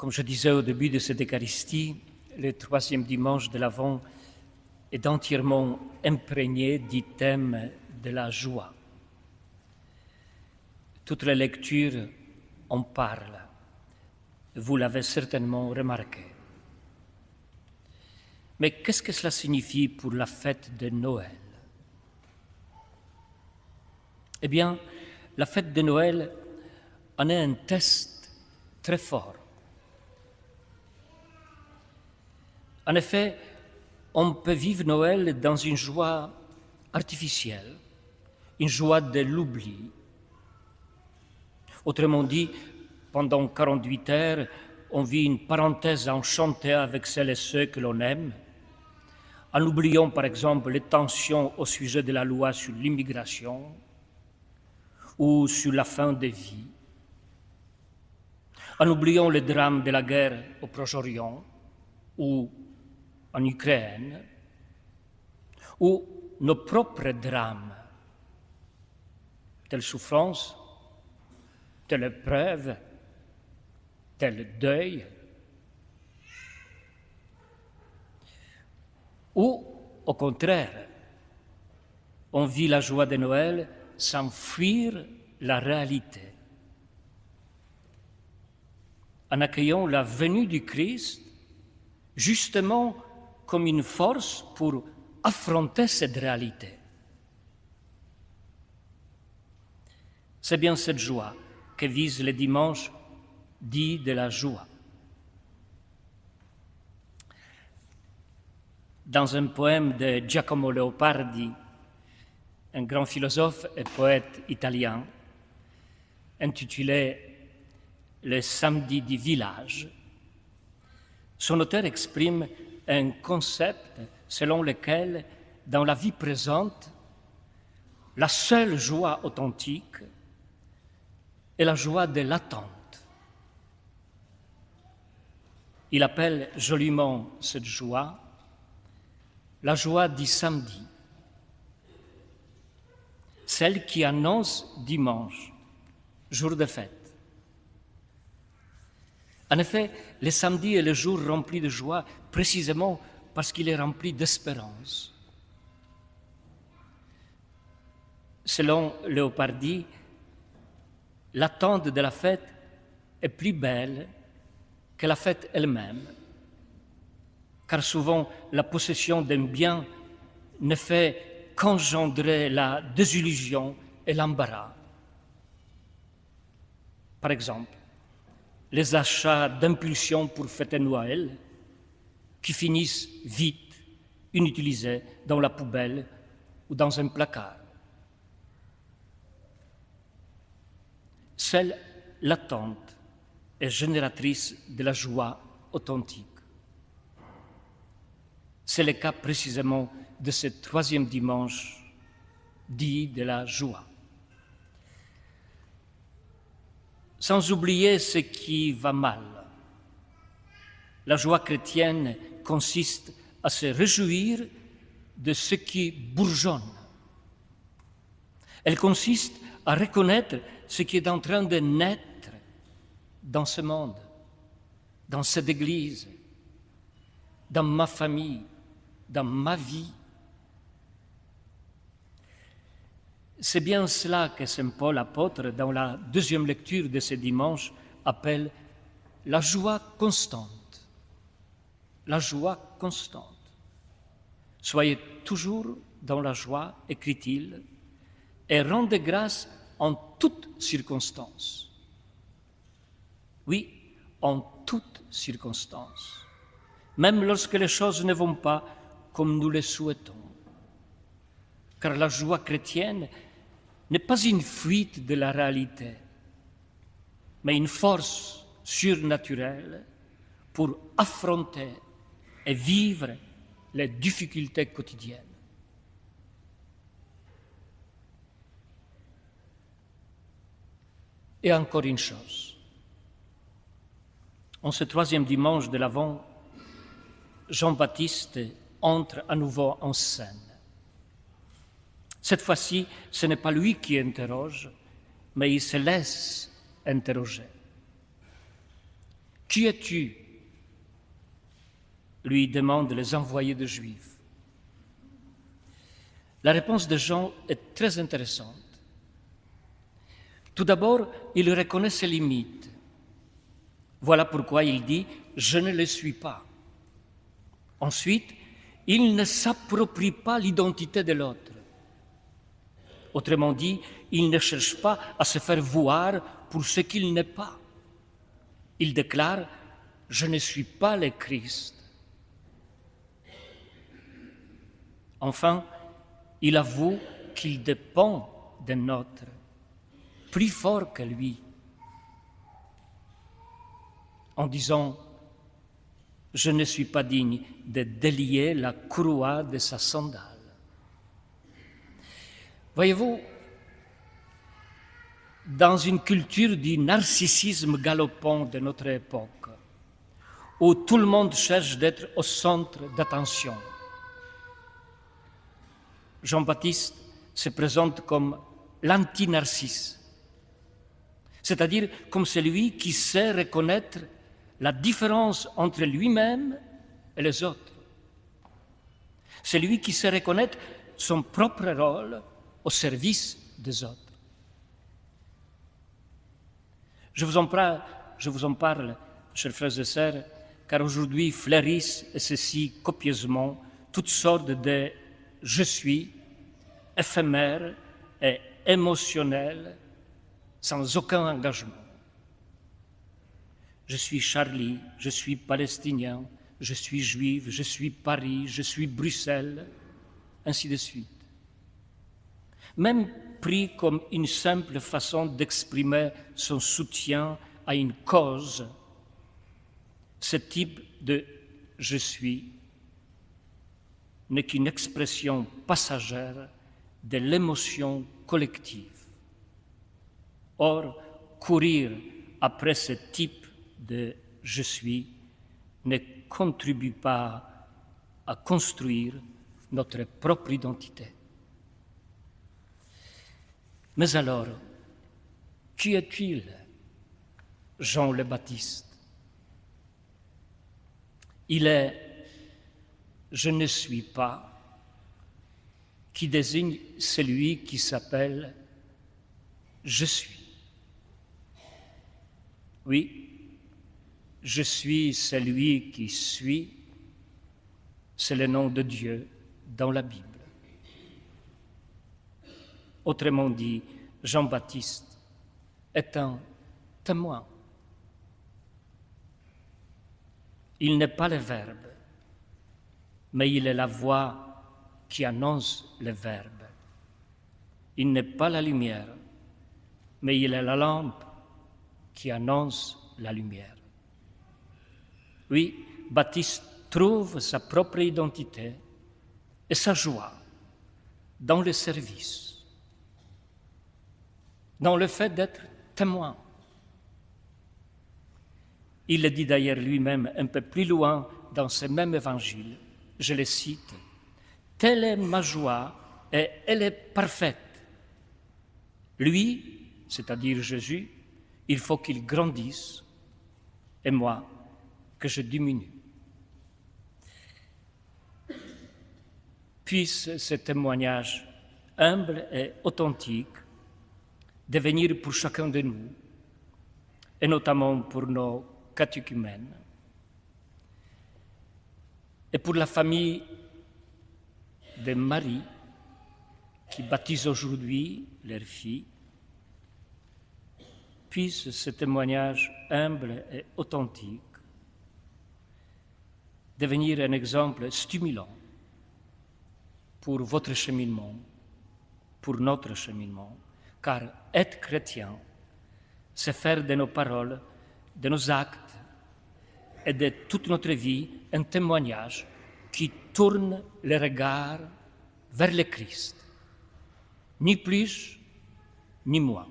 Comme je disais au début de cette Eucharistie, le troisième dimanche de l'Avent est entièrement imprégné du thème de la joie. Toutes les lectures en parlent. Vous l'avez certainement remarqué. Mais qu'est-ce que cela signifie pour la fête de Noël? Eh bien, la fête de Noël en est un test très fort. En effet, on peut vivre Noël dans une joie artificielle, une joie de l'oubli. Autrement dit, pendant 48 heures, on vit une parenthèse enchantée avec celles et ceux que l'on aime, en oubliant par exemple les tensions au sujet de la loi sur l'immigration ou sur la fin des vies, en oubliant le drame de la guerre au Proche-Orient ou en Ukraine, ou nos propres drames, telle souffrance, telle épreuve, tel deuil, ou au contraire, on vit la joie de Noël sans fuir la réalité, en accueillant la venue du Christ justement comme une force pour affronter cette réalité. C'est bien cette joie que vise le dimanche dit de la joie. Dans un poème de Giacomo Leopardi, un grand philosophe et poète italien, intitulé « Le samedi du village », son auteur exprime un concept selon lequel, dans la vie présente, la seule joie authentique est la joie de l'attente. Il appelle joliment cette joie la joie du samedi, celle qui annonce dimanche, jour de fête. En effet, le samedi est le jour rempli de joie précisément parce qu'il est rempli d'espérance. Selon Leopardi, l'attente de la fête est plus belle que la fête elle-même, car souvent la possession d'un bien ne fait qu'engendrer la désillusion et l'embarras. Par exemple, les achats d'impulsion pour fêter Noël qui finissent vite inutilisés dans la poubelle ou dans un placard. Seule l'attente est génératrice de la joie authentique. C'est le cas précisément de ce troisième dimanche dit de la joie. Sans oublier ce qui va mal. La joie chrétienne consiste à se réjouir de ce qui bourgeonne. Elle consiste à reconnaître ce qui est en train de naître dans ce monde, dans cette Église, dans ma famille, dans ma vie. C'est bien cela que Saint Paul apôtre, dans la deuxième lecture de ce dimanche, appelle la joie constante. La joie constante. Soyez toujours dans la joie, écrit-il, et rendez grâce en toutes circonstances. Oui, en toutes circonstances. Même lorsque les choses ne vont pas comme nous le souhaitons. Car la joie chrétienne n'est pas une fuite de la réalité, mais une force surnaturelle pour affronter et vivre les difficultés quotidiennes. Et encore une chose, en ce troisième dimanche de l'Avent, Jean-Baptiste entre à nouveau en scène. Cette fois-ci, ce n'est pas lui qui interroge, mais il se laisse interroger. Qui es-tu? Lui demandent les envoyés de Juifs. La réponse de Jean est très intéressante. Tout d'abord, il reconnaît ses limites. Voilà pourquoi il dit « Je ne le suis pas ». Ensuite, il ne s'approprie pas l'identité de l'autre. Autrement dit, il ne cherche pas à se faire voir pour ce qu'il n'est pas. Il déclare « Je ne suis pas le Christ ». Enfin, il avoue qu'il dépend d'un autre, plus fort que lui, en disant « Je ne suis pas digne de délier la croix de sa sandale ». Voyez-vous, dans une culture du narcissisme galopant de notre époque, où tout le monde cherche d'être au centre d'attention, Jean-Baptiste se présente comme l'anti-narcisse, c'est-à-dire comme celui qui sait reconnaître la différence entre lui-même et les autres, celui qui sait reconnaître son propre rôle au service des autres. Je vous en parle, chers frères et sœurs, car aujourd'hui fleurissent et ceci copieusement toutes sortes de « je suis » éphémères et émotionnels, sans aucun engagement. Je suis Charlie, je suis palestinien, je suis juif, je suis Paris, je suis Bruxelles, ainsi de suite. Même pris comme une simple façon d'exprimer son soutien à une cause, ce type de « je suis » n'est qu'une expression passagère de l'émotion collective. Or, courir après ce type de « je suis » ne contribue pas à construire notre propre identité. Mais alors, qui est-il, Jean le Baptiste? Il est « je ne suis pas » qui désigne celui qui s'appelle « je suis ». Oui, je suis celui qui suis, c'est le nom de Dieu dans la Bible. Autrement dit, Jean-Baptiste est un témoin. Il n'est pas le Verbe, mais il est la voix qui annonce le Verbe. Il n'est pas la lumière, mais il est la lampe qui annonce la lumière. Oui, Baptiste trouve sa propre identité et sa joie dans le service, dans le fait d'être témoin. Il le dit d'ailleurs lui-même un peu plus loin dans ce même évangile, je le cite, « Telle est ma joie et elle est parfaite. Lui, c'est-à-dire Jésus, il faut qu'il grandisse et moi, que je diminue. » Puisse ce témoignage humble et authentique devenir pour chacun de nous, et notamment pour nos catéchumènes, et pour la famille de Marie qui baptise aujourd'hui leur fille, puisse ce témoignage humble et authentique devenir un exemple stimulant pour votre cheminement, pour notre cheminement, car être chrétien, c'est faire de nos paroles, de nos actes et de toute notre vie un témoignage qui tourne le regard vers le Christ, ni plus ni moins.